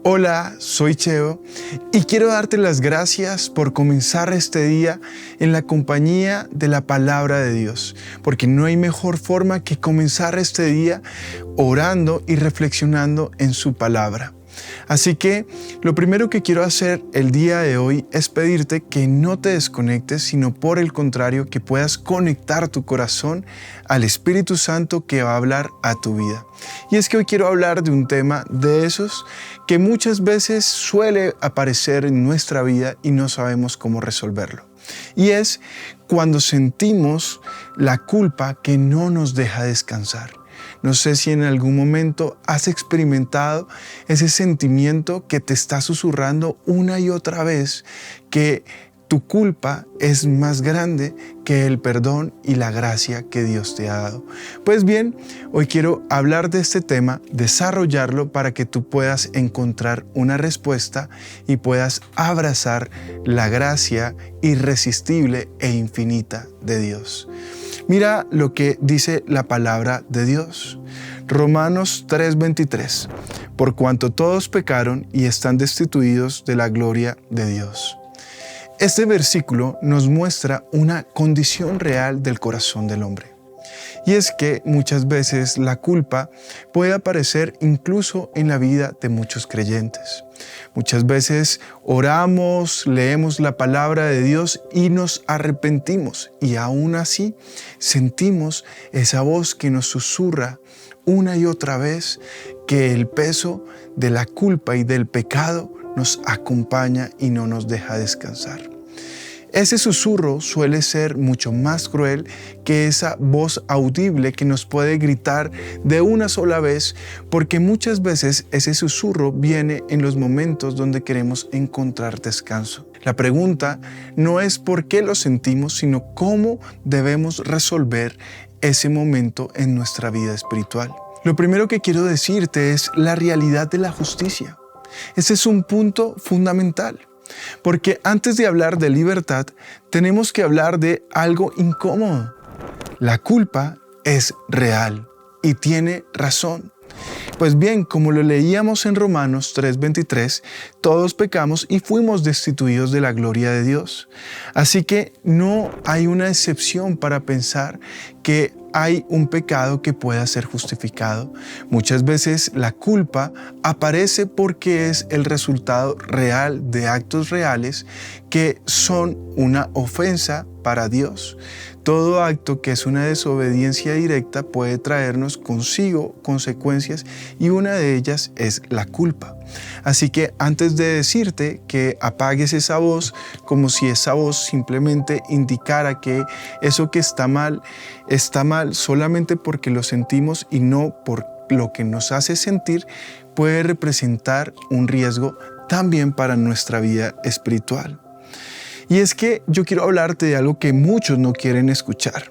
Hola, soy Cheo y quiero darte las gracias por comenzar este día en la compañía de la palabra de Dios, porque no hay mejor forma que comenzar este día orando y reflexionando en su palabra. Así que lo primero que quiero hacer el día de hoy es pedirte que no te desconectes, sino por el contrario, que puedas conectar tu corazón al Espíritu Santo que va a hablar a tu vida. Y es que hoy quiero hablar de un tema de esos que muchas veces suele aparecer en nuestra vida y no sabemos cómo resolverlo. Y es cuando sentimos la culpa que no nos deja descansar. No sé si en algún momento has experimentado ese sentimiento que te está susurrando una y otra vez que tu culpa es más grande que el perdón y la gracia que Dios te ha dado. Pues bien, hoy quiero hablar de este tema, desarrollarlo para que tú puedas encontrar una respuesta y puedas abrazar la gracia irresistible e infinita de Dios. Mira lo que dice la palabra de Dios. Romanos 3:23. Por cuanto todos pecaron y están destituidos de la gloria de Dios. Este versículo nos muestra una condición real del corazón del hombre. Y es que muchas veces la culpa puede aparecer incluso en la vida de muchos creyentes. Muchas veces oramos, leemos la palabra de Dios y nos arrepentimos. Y aún así sentimos esa voz que nos susurra una y otra vez que el peso de la culpa y del pecado nos acompaña y no nos deja descansar. Ese susurro suele ser mucho más cruel que esa voz audible que nos puede gritar de una sola vez, porque muchas veces ese susurro viene en los momentos donde queremos encontrar descanso. La pregunta no es por qué lo sentimos, sino cómo debemos resolver ese momento en nuestra vida espiritual. Lo primero que quiero decirte es la realidad de la justicia. Ese es un punto fundamental. Porque antes de hablar de libertad, tenemos que hablar de algo incómodo. La culpa es real y tiene razón. Pues bien, como lo leíamos en Romanos 3:23, todos pecamos y fuimos destituidos de la gloria de Dios. Así que no hay una excepción para pensar que hay un pecado que pueda ser justificado. Muchas veces la culpa aparece porque es el resultado real de actos reales que son una ofensa para Dios. Todo acto que es una desobediencia directa puede traernos consigo consecuencias y una de ellas es la culpa. Así que antes de decirte que apagues esa voz, como si esa voz simplemente indicara que eso que está mal solamente porque lo sentimos y no por lo que nos hace sentir, puede representar un riesgo también para nuestra vida espiritual. Y es que yo quiero hablarte de algo que muchos no quieren escuchar.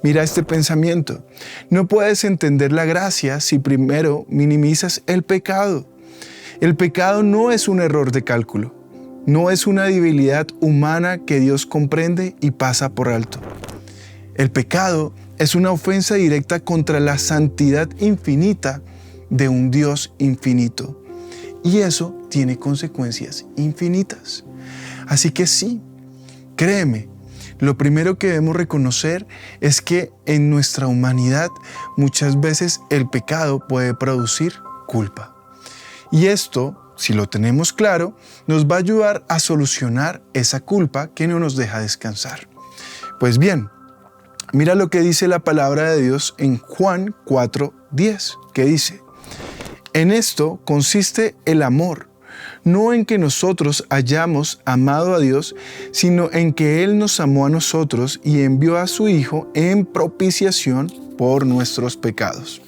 Mira este pensamiento. No puedes entender la gracia si primero minimizas el pecado. El pecado no es un error de cálculo. No es una debilidad humana que Dios comprende y pasa por alto. El pecado es una ofensa directa contra la santidad infinita de un Dios infinito. Y eso tiene consecuencias infinitas. Así que sí, créeme, lo primero que debemos reconocer es que en nuestra humanidad muchas veces el pecado puede producir culpa. Y esto, si lo tenemos claro, nos va a ayudar a solucionar esa culpa que no nos deja descansar. Pues bien, mira lo que dice la palabra de Dios en Juan 4:10, que dice: en esto consiste el amor, no en que nosotros hayamos amado a Dios, sino en que Él nos amó a nosotros y envió a su Hijo en propiciación por nuestros pecados.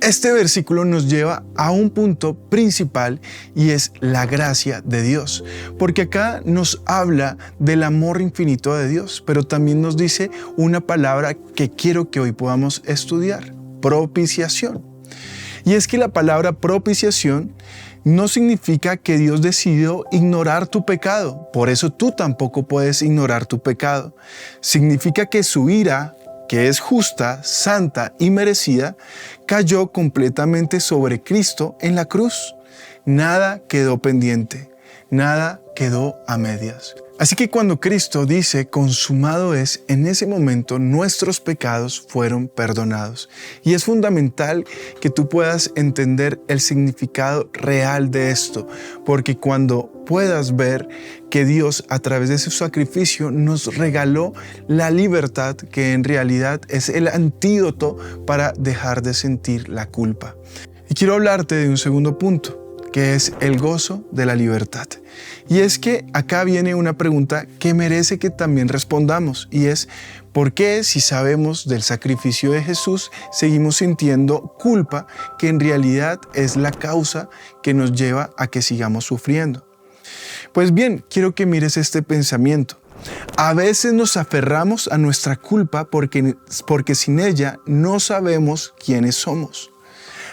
Este versículo nos lleva a un punto principal y es la gracia de Dios, porque acá nos habla del amor infinito de Dios, pero también nos dice una palabra que quiero que hoy podamos estudiar: propiciación. Y es que la palabra propiciación no significa que Dios decidió ignorar tu pecado, por eso tú tampoco puedes ignorar tu pecado. Significa que su ira, que es justa, santa y merecida, cayó completamente sobre Cristo en la cruz. Nada quedó pendiente, nada quedó a medias. Así que cuando Cristo dice consumado es, en ese momento nuestros pecados fueron perdonados. Y es fundamental que tú puedas entender el significado real de esto, porque cuando puedas ver que Dios a través de su sacrificio nos regaló la libertad, que en realidad es el antídoto para dejar de sentir la culpa. Y quiero hablarte de un segundo punto, que es el gozo de la libertad. Y es que acá viene una pregunta que merece que también respondamos, y es ¿por qué, si sabemos del sacrificio de Jesús, seguimos sintiendo culpa, que en realidad es la causa que nos lleva a que sigamos sufriendo? Pues bien, quiero que mires este pensamiento. A veces nos aferramos a nuestra culpa porque sin ella no sabemos quiénes somos.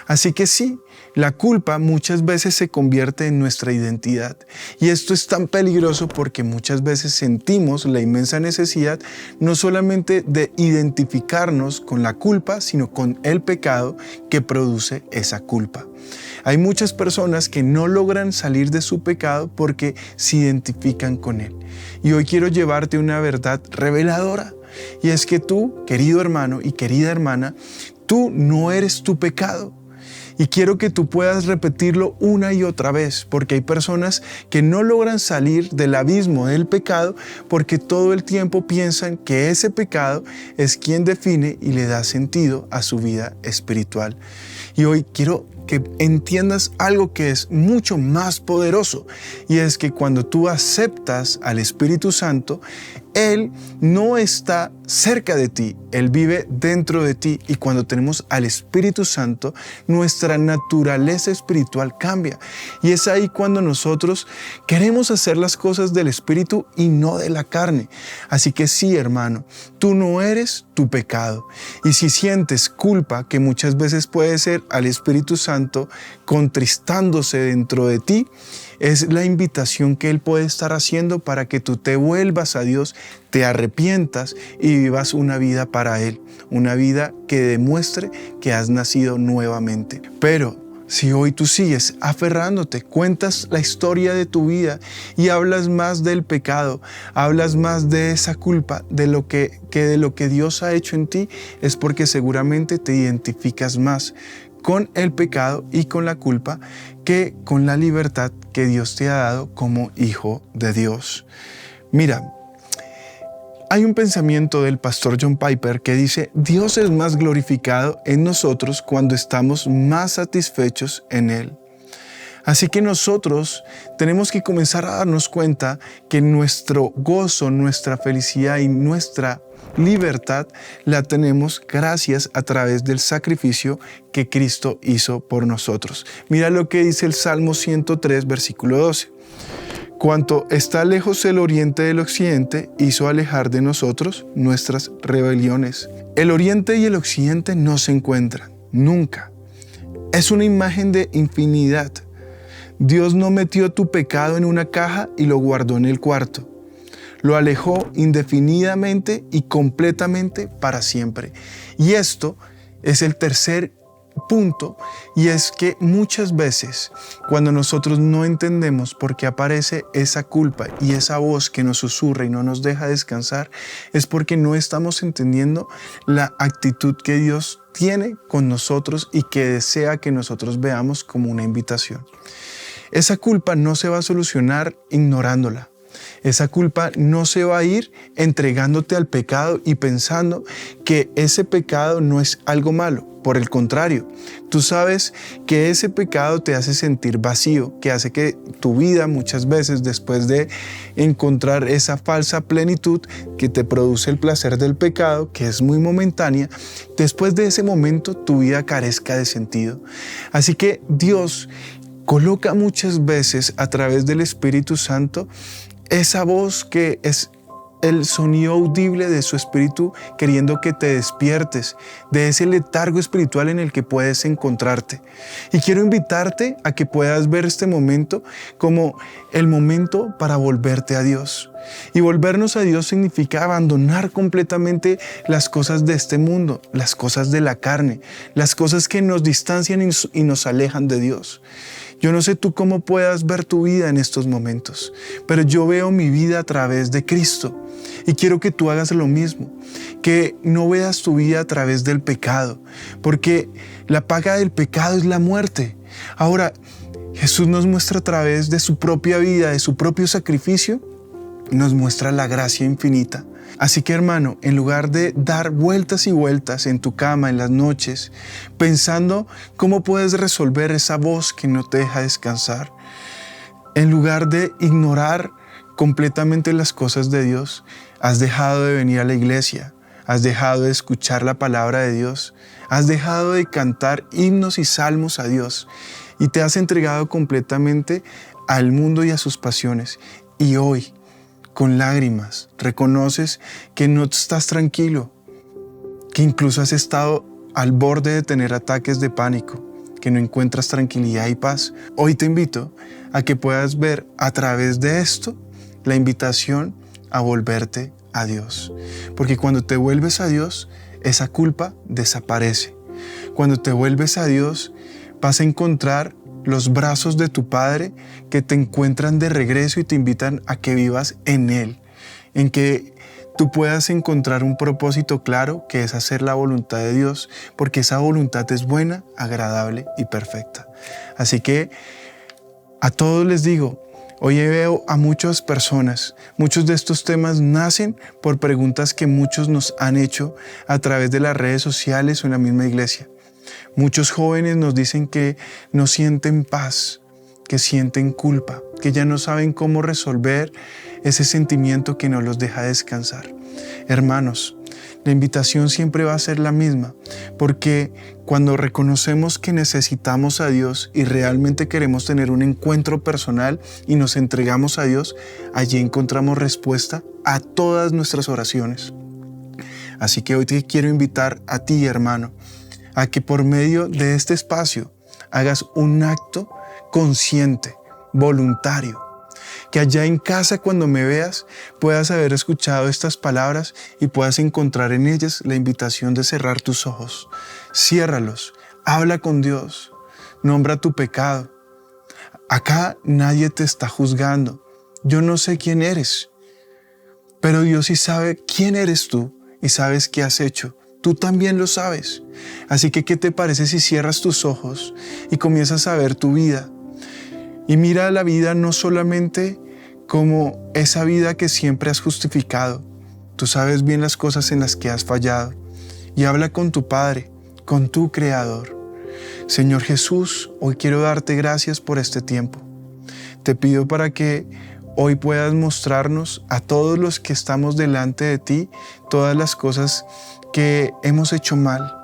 Así que sí, la culpa muchas veces se convierte en nuestra identidad. Y esto es tan peligroso porque muchas veces sentimos la inmensa necesidad no solamente de identificarnos con la culpa, sino con el pecado que produce esa culpa. Hay muchas personas que no logran salir de su pecado porque se identifican con él. Y hoy quiero llevarte una verdad reveladora. Y es que tú, querido hermano y querida hermana, tú no eres tu pecado. Y quiero que tú puedas repetirlo una y otra vez, porque hay personas que no logran salir del abismo del pecado porque todo el tiempo piensan que ese pecado es quien define y le da sentido a su vida espiritual. Y hoy quiero que entiendas algo que es mucho más poderoso, y es que cuando tú aceptas al Espíritu Santo, Él no está cerca de ti, Él vive dentro de ti, y cuando tenemos al Espíritu Santo, nuestra naturaleza espiritual cambia. Y es ahí cuando nosotros queremos hacer las cosas del Espíritu y no de la carne. Así que sí, hermano, tú no eres tu pecado. Y si sientes culpa, que muchas veces puede ser al Espíritu Santo contristándose dentro de ti, es la invitación que Él puede estar haciendo para que tú te vuelvas a Dios, te arrepientas y vivas una vida para Él, una vida que demuestre que has nacido nuevamente. Pero si hoy tú sigues aferrándote, cuentas la historia de tu vida y hablas más del pecado, hablas más de esa culpa, de lo que Dios ha hecho en ti, es porque seguramente te identificas más con el pecado y con la culpa que con la libertad que Dios te ha dado como hijo de Dios. Mira, hay un pensamiento del pastor John Piper que dice: Dios es más glorificado en nosotros cuando estamos más satisfechos en Él. Así que nosotros tenemos que comenzar a darnos cuenta que nuestro gozo, nuestra felicidad y nuestra libertad la tenemos gracias a través del sacrificio que Cristo hizo por nosotros. Mira lo que dice el Salmo 103, versículo 12. Cuanto está lejos el oriente del occidente, hizo alejar de nosotros nuestras rebeliones. El oriente y el occidente no se encuentran, nunca. Es una imagen de infinidad. Dios no metió tu pecado en una caja y lo guardó en el cuarto. Lo alejó indefinidamente y completamente para siempre. Y esto es el tercer punto, y es que muchas veces cuando nosotros no entendemos por qué aparece esa culpa y esa voz que nos susurra y no nos deja descansar, es porque no estamos entendiendo la actitud que Dios tiene con nosotros y que desea que nosotros veamos como una invitación. Esa culpa no se va a solucionar ignorándola. Esa culpa no se va a ir entregándote al pecado y pensando que ese pecado no es algo malo. Por el contrario, tú sabes que ese pecado te hace sentir vacío, que hace que tu vida muchas veces, después de encontrar esa falsa plenitud que te produce el placer del pecado, que es muy momentánea, después de ese momento tu vida carezca de sentido. Así que Dios coloca muchas veces a través del Espíritu Santo esa voz que es el sonido audible de su espíritu queriendo que te despiertes de ese letargo espiritual en el que puedes encontrarte. Y quiero invitarte a que puedas ver este momento como el momento para volverte a Dios. Y volvernos a Dios significa abandonar completamente las cosas de este mundo, las cosas de la carne, las cosas que nos distancian y nos alejan de Dios. Yo no sé tú cómo puedas ver tu vida en estos momentos, pero yo veo mi vida a través de Cristo y quiero que tú hagas lo mismo, que no veas tu vida a través del pecado, porque la paga del pecado es la muerte. Ahora, Jesús nos muestra a través de su propia vida, de su propio sacrificio, nos muestra la gracia infinita. Así que hermano, en lugar de dar vueltas y vueltas en tu cama en las noches, pensando cómo puedes resolver esa voz que no te deja descansar, en lugar de ignorar completamente las cosas de Dios, has dejado de venir a la iglesia, has dejado de escuchar la palabra de Dios, has dejado de cantar himnos y salmos a Dios y te has entregado completamente al mundo y a sus pasiones. Y hoy, con lágrimas, reconoces que no estás tranquilo, que incluso has estado al borde de tener ataques de pánico, que no encuentras tranquilidad y paz. Hoy te invito a que puedas ver a través de esto la invitación a volverte a Dios. Porque cuando te vuelves a Dios, esa culpa desaparece. Cuando te vuelves a Dios, vas a encontrar los brazos de tu Padre que te encuentran de regreso y te invitan a que vivas en Él, en que tú puedas encontrar un propósito claro que es hacer la voluntad de Dios, porque esa voluntad es buena, agradable y perfecta. Así que a todos les digo, hoy veo a muchas personas, muchos de estos temas nacen por preguntas que muchos nos han hecho a través de las redes sociales o en la misma iglesia. Muchos jóvenes nos dicen que no sienten paz, que sienten culpa, que ya no saben cómo resolver ese sentimiento que no los deja descansar. Hermanos, la invitación siempre va a ser la misma, porque cuando reconocemos que necesitamos a Dios y realmente queremos tener un encuentro personal y nos entregamos a Dios, allí encontramos respuesta a todas nuestras oraciones. Así que hoy te quiero invitar a ti, hermano, a que por medio de este espacio hagas un acto consciente, voluntario, que allá en casa cuando me veas puedas haber escuchado estas palabras y puedas encontrar en ellas la invitación de cerrar tus ojos. Ciérralos, habla con Dios, nombra tu pecado. Acá nadie te está juzgando. Yo no sé quién eres, pero Dios sí sabe quién eres tú y sabes qué has hecho. Tú también lo sabes. Así que, ¿qué te parece si cierras tus ojos y comienzas a ver tu vida? Y mira la vida no solamente como esa vida que siempre has justificado. Tú sabes bien las cosas en las que has fallado. Y habla con tu Padre, con tu Creador. Señor Jesús, hoy quiero darte gracias por este tiempo. Te pido para que hoy puedas mostrarnos a todos los que estamos delante de ti todas las cosas que hemos hecho mal.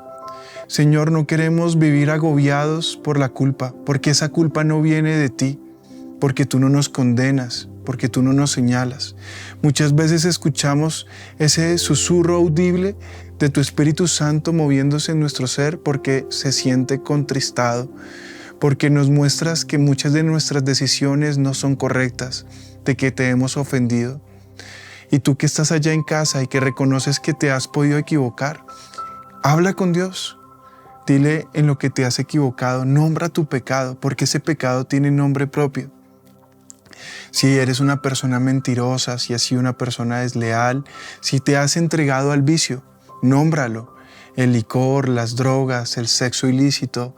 Señor, no queremos vivir agobiados por la culpa, porque esa culpa no viene de ti, porque tú no nos condenas, porque tú no nos señalas. Muchas veces escuchamos ese susurro audible de tu Espíritu Santo moviéndose en nuestro ser porque se siente contristado, porque nos muestras que muchas de nuestras decisiones no son correctas, de que te hemos ofendido. Y tú que estás allá en casa y que reconoces que te has podido equivocar, habla con Dios. Dile en lo que te has equivocado, nombra tu pecado, porque ese pecado tiene nombre propio. Si eres una persona mentirosa, si has sido una persona desleal, si te has entregado al vicio, nómbralo. El licor, las drogas, el sexo ilícito,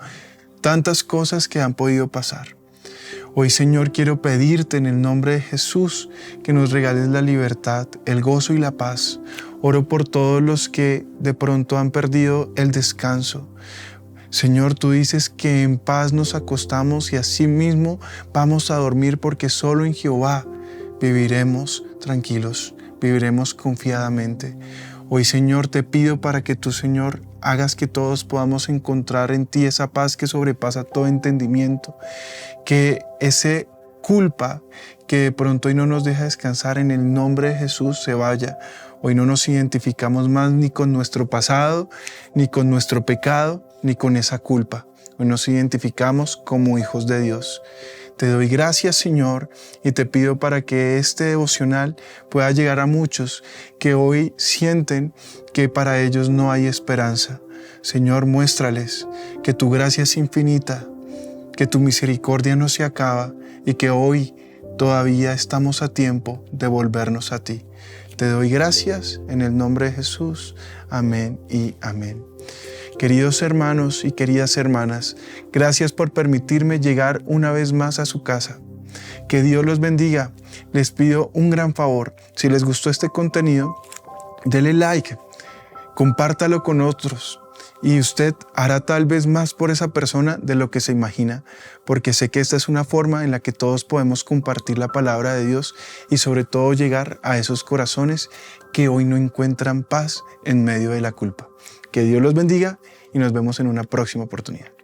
tantas cosas que han podido pasar. Hoy, Señor, quiero pedirte en el nombre de Jesús que nos regales la libertad, el gozo y la paz. Oro por todos los que de pronto han perdido el descanso. Señor, tú dices que en paz nos acostamos y así mismo vamos a dormir porque solo en Jehová viviremos tranquilos, viviremos confiadamente. Hoy, Señor, te pido para que tú, Señor, hagas que todos podamos encontrar en ti esa paz que sobrepasa todo entendimiento, que ese culpa que de pronto hoy no nos deja descansar, en el nombre de Jesús se vaya. Hoy no nos identificamos más ni con nuestro pasado, ni con nuestro pecado, ni con esa culpa. Hoy nos identificamos como hijos de Dios. Te doy gracias, Señor, y te pido para que este devocional pueda llegar a muchos que hoy sienten que para ellos no hay esperanza. Señor, muéstrales que tu gracia es infinita, que tu misericordia no se acaba y que hoy todavía estamos a tiempo de volvernos a ti. Te doy gracias en el nombre de Jesús. Amén y amén. Queridos hermanos y queridas hermanas, gracias por permitirme llegar una vez más a su casa. Que Dios los bendiga. Les pido un gran favor. Si les gustó este contenido, denle like, compártalo con otros. Y usted hará tal vez más por esa persona de lo que se imagina, porque sé que esta es una forma en la que todos podemos compartir la palabra de Dios y sobre todo llegar a esos corazones que hoy no encuentran paz en medio de la culpa. Que Dios los bendiga y nos vemos en una próxima oportunidad.